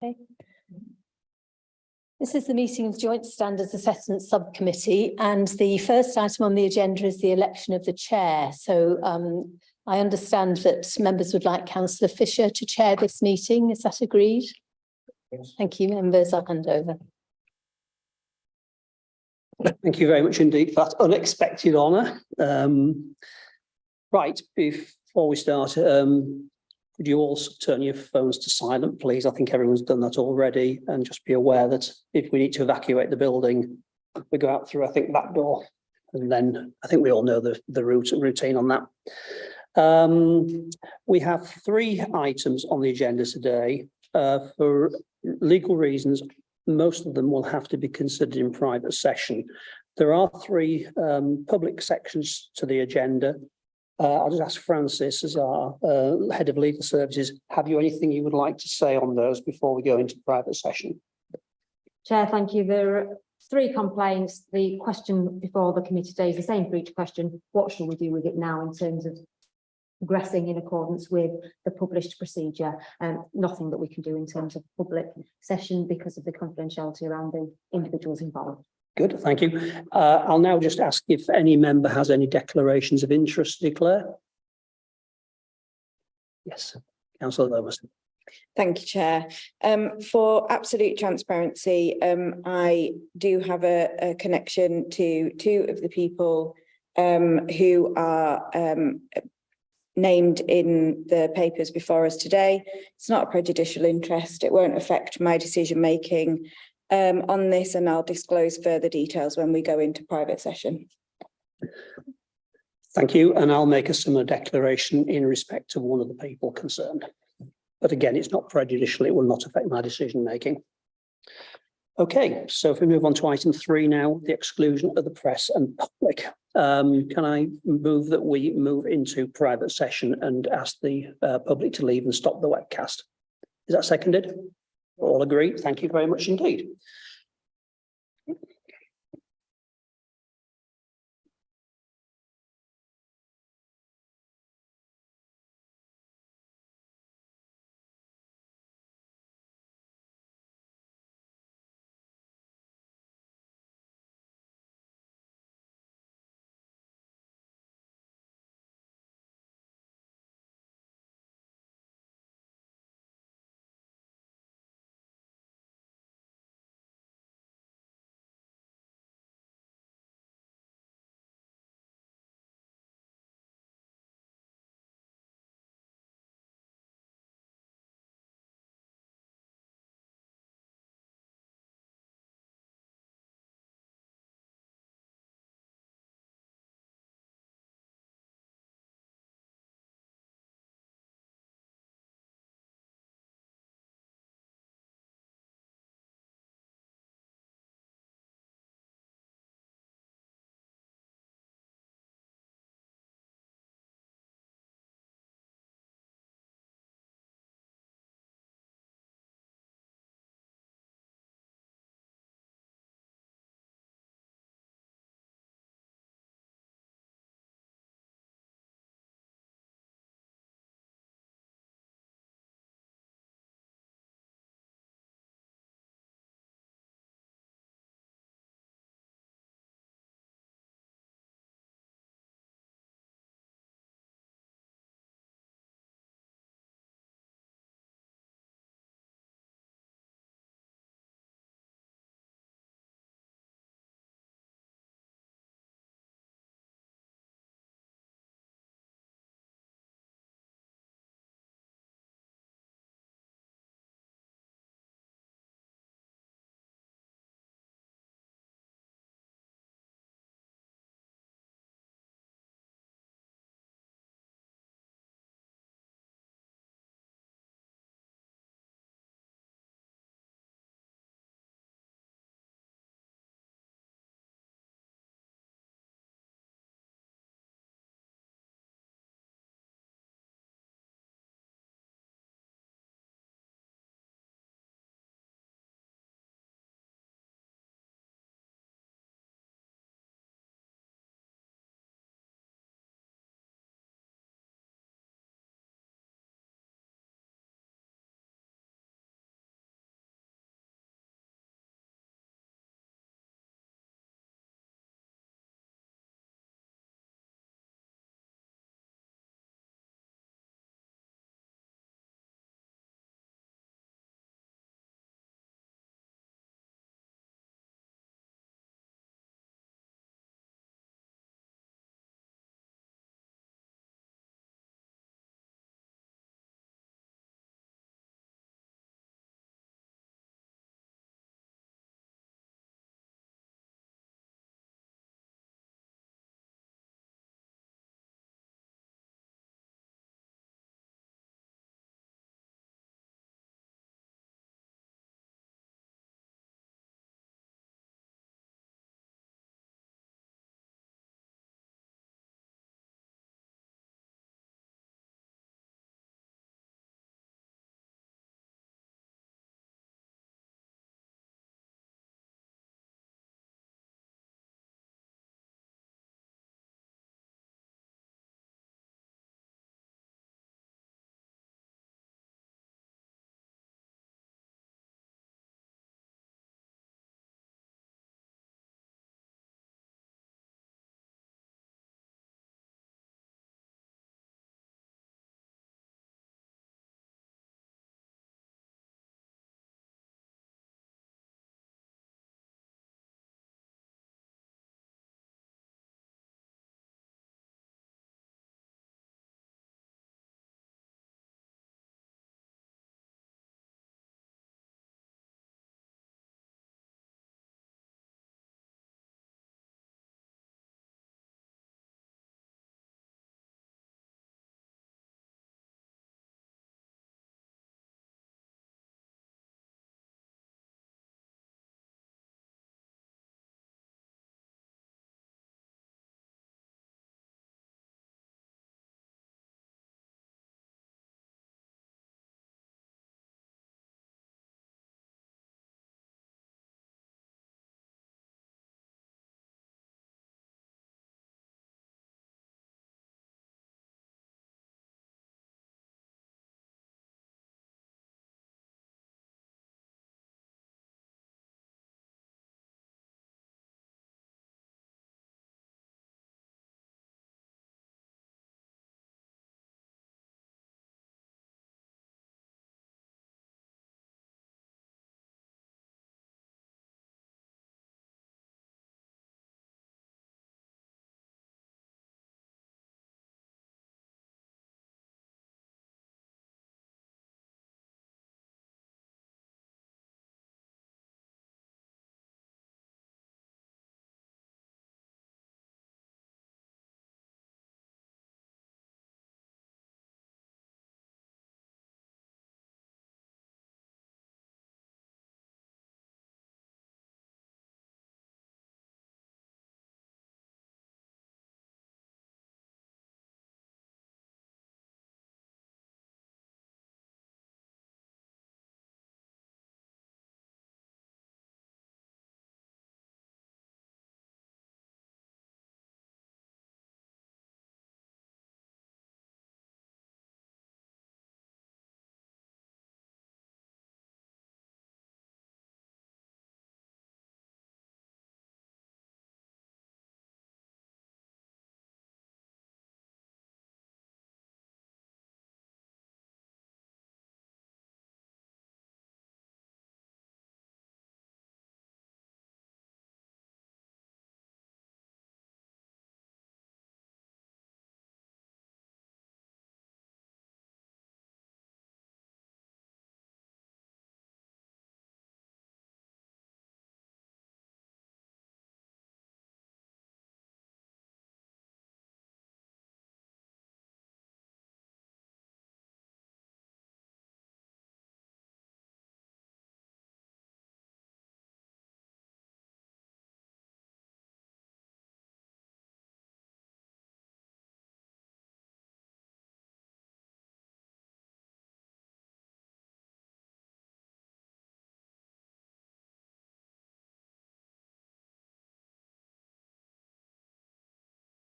Okay. This is the meeting of the Joint Standards Assessment Subcommittee, and the first item on the agenda is the election of the chair. So I understand that members would like Councillor Fisher to chair this meeting. Is that agreed? Yes. Thank you, members. I'll hand over. Thank you very much indeed for that unexpected honour. Right, before we start, could you also turn your phones to silent, please? I think everyone's done that already, and just be aware that if we need to evacuate the building, we go out through, I think, that door, and then I think we all know the routine on that. We have 3 items on the agenda today. For legal reasons, most of them will have to be considered in private session. There are 3 public sections to the agenda. I'll just ask Francis, as our Head of Legal Services, have you anything you would like to say on those before we go into private session? Chair, thank you. There are 3 complaints. The question before the committee today is the same for each question. What shall we do with it now in terms of progressing in accordance with the published procedure? Nothing that we can do in terms of public session because of the confidentiality around the individuals involved. Good, thank you. I'll now just ask if any member has any declarations of interest to declare. Yes, Councillor Lomas. Thank you, Chair. For absolute transparency, I do have a connection to 2 of the people who are named in the papers before us today. It's not a prejudicial interest. It won't affect my decision making on this, and I'll disclose further details when we go into private session. Thank you, and I'll make a similar declaration in respect to one of the people concerned. But again, it's not prejudicial, it will not affect my decision making. Okay, so if we move on to item 3 now, the exclusion of the press and public. Can I move that we move into private session and ask the public to leave and stop the webcast? Is that seconded? All agree. Thank you very much indeed.